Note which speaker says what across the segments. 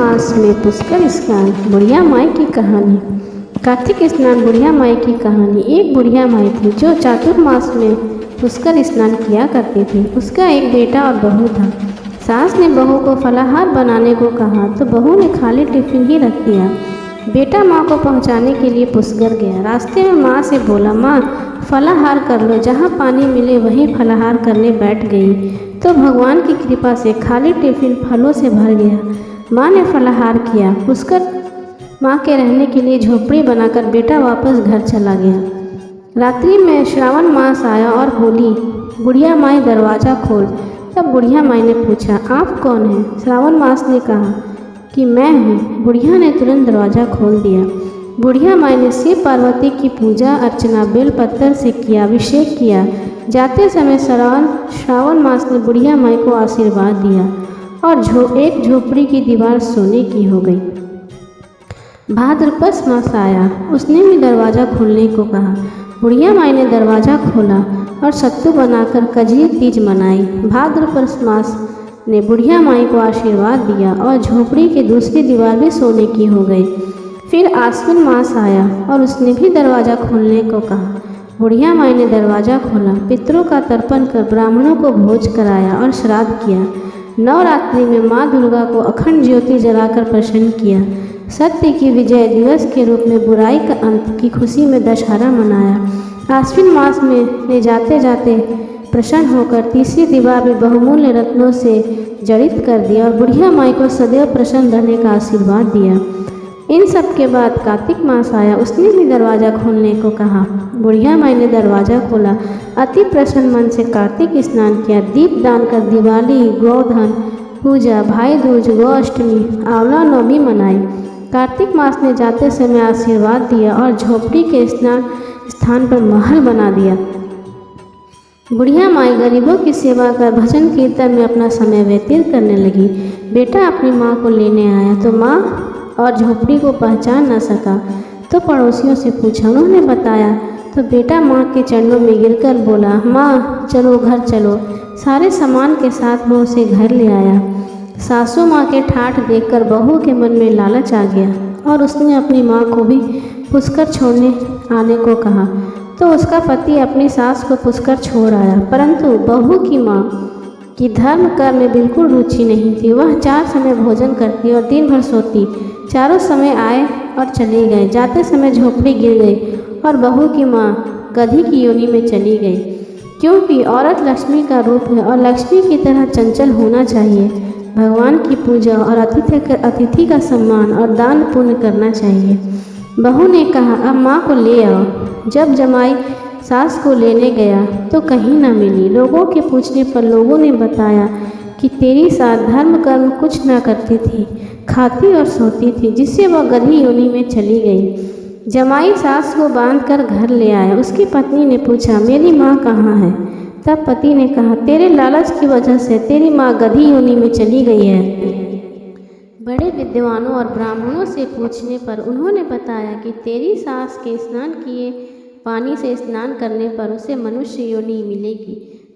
Speaker 1: मास में पुष्कर स्नान, बुढ़िया माई की कहानी। कार्तिक स्नान बुढ़िया माई की कहानी। एक बुढ़िया माई थी जो चातुर्मास में पुष्कर स्नान किया करती थी। उसका एक बेटा और बहू था। सास ने बहू को फलाहार बनाने को कहा तो बहू ने खाली टिफिन ही रख दिया। बेटा माँ को पहुँचाने के लिए पुष्कर गया। रास्ते में माँ से बोला, माँ फलाहार कर लो। जहाँ पानी मिले वहीं फलाहार करने बैठ गई तो भगवान की कृपा से खाली टिफिन फलों से भर गया। माँ ने फलाहार किया। पुष्कर माँ के रहने के लिए झोपड़ी बनाकर बेटा वापस घर चला गया। रात्रि में श्रावण मास आया और बोली, बुढ़िया माई दरवाज़ा खोल। तब बुढ़िया माई ने पूछा, आप कौन हैं? श्रावण मास ने कहा कि मैं हूँ। बुढ़िया ने तुरंत दरवाज़ा खोल दिया। बुढ़िया माई ने शिव पार्वती की पूजा अर्चना बेल पत्थर से किया, अभिषेक किया। जाते समय श्रावण मास ने बुढ़िया माई को आशीर्वाद दिया और एक झोपड़ी की दीवार सोने की हो गई। भाद्रपद मास आया, उसने भी दरवाज़ा खोलने को कहा। बुढ़िया माई ने दरवाज़ा खोला और सत्तू बनाकर कजरी तीज मनाई। भाद्रपद मास ने बुढ़िया माई को आशीर्वाद दिया और झोपड़ी की दूसरी दीवार भी सोने की हो गई। फिर आश्विन मास आया और उसने भी दरवाज़ा खोलने को कहा। बुढ़िया माई ने दरवाज़ा खोला, पितरों का तर्पण कर ब्राह्मणों को भोज कराया और श्राद्ध किया। नवरात्रि में माँ दुर्गा को अखंड ज्योति जलाकर प्रसन्न किया। सत्य की विजय दिवस के रूप में बुराई का अंत की खुशी में दशहरा मनाया। आश्विन मास में ले जाते जाते प्रसन्न होकर तीसरी दीवार में बहुमूल्य रत्नों से जड़ित कर दिया और बुढ़िया माई को सदैव प्रसन्न रहने का आशीर्वाद दिया। इन सब के बाद कार्तिक मास आया, उसने भी दरवाज़ा खोलने को कहा। बुढ़िया माई ने दरवाज़ा खोला, अति प्रसन्न मन से कार्तिक स्नान किया, दीप दान कर दिवाली, गोधन पूजा, भाई दूज, गौ अष्टमी, आंवला नवमी मनाई। कार्तिक मास ने जाते समय आशीर्वाद दिया और झोपड़ी के स्नान स्थान पर महल बना दिया। बुढ़िया माई गरीबों की सेवा कर भजन कीर्तन में अपना समय व्यतीत करने लगी। बेटा अपनी माँ को लेने आया तो माँ और झोपड़ी को पहचान न सका तो पड़ोसियों से पूछा। उन्होंने बताया तो बेटा माँ के चरणों में गिरकर बोला, माँ चलो घर चलो। सारे सामान के साथ वो उसे घर ले आया। सासू माँ के ठाठ देखकर बहू के मन में लालच आ गया और उसने अपनी माँ को भी पुष्कर छोड़ने आने को कहा तो उसका पति अपनी सास को पुष्कर छोड़ आया। परंतु बहू की माँ की धर्म कर्म में बिल्कुल रुचि नहीं थी। वह 4 समय भोजन करती और दिन भर सोती। चारों समय आए और चले गए। जाते समय झोपड़ी गिर गई और बहू की माँ गधी की योनि में चली गई, क्योंकि औरत लक्ष्मी का रूप है और लक्ष्मी की तरह चंचल होना चाहिए। भगवान की पूजा और अतिथि का सम्मान और दान पुण्य करना चाहिए। बहू ने कहा, अब माँ को ले आओ। जब जमाई सास को लेने गया तो कहीं न मिली। लोगों के पूछने पर लोगों ने बताया कि तेरी सास धर्म कर्म कुछ न करती थी, खाती और सोती थी, जिससे वह गधी योनि में चली गई। जमाई सास को बांधकर घर ले आया। उसकी पत्नी ने पूछा, मेरी माँ कहाँ है? तब पति ने कहा, तेरे लालच की वजह से तेरी माँ गधी योनि में चली गई है। बड़े विद्वानों और ब्राह्मणों से पूछने पर उन्होंने बताया कि तेरी सास के स्नान किए पानी से स्नान करने पर उसे मनुष्य योनि मिलेगी।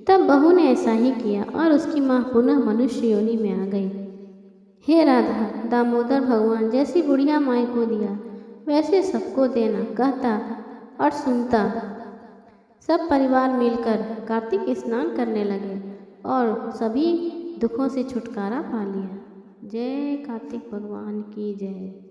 Speaker 1: तब बहू ने ऐसा ही किया और उसकी माँ पुनः मनुष्य योनि में आ गई। हे राधा, दामोदर भगवान जैसी बुढ़िया माई को दिया वैसे सबको देना, कहता और सुनता। सब परिवार मिलकर कार्तिक स्नान करने लगे और सभी दुखों से छुटकारा पा लिया। जय कार्तिक भगवान की जय।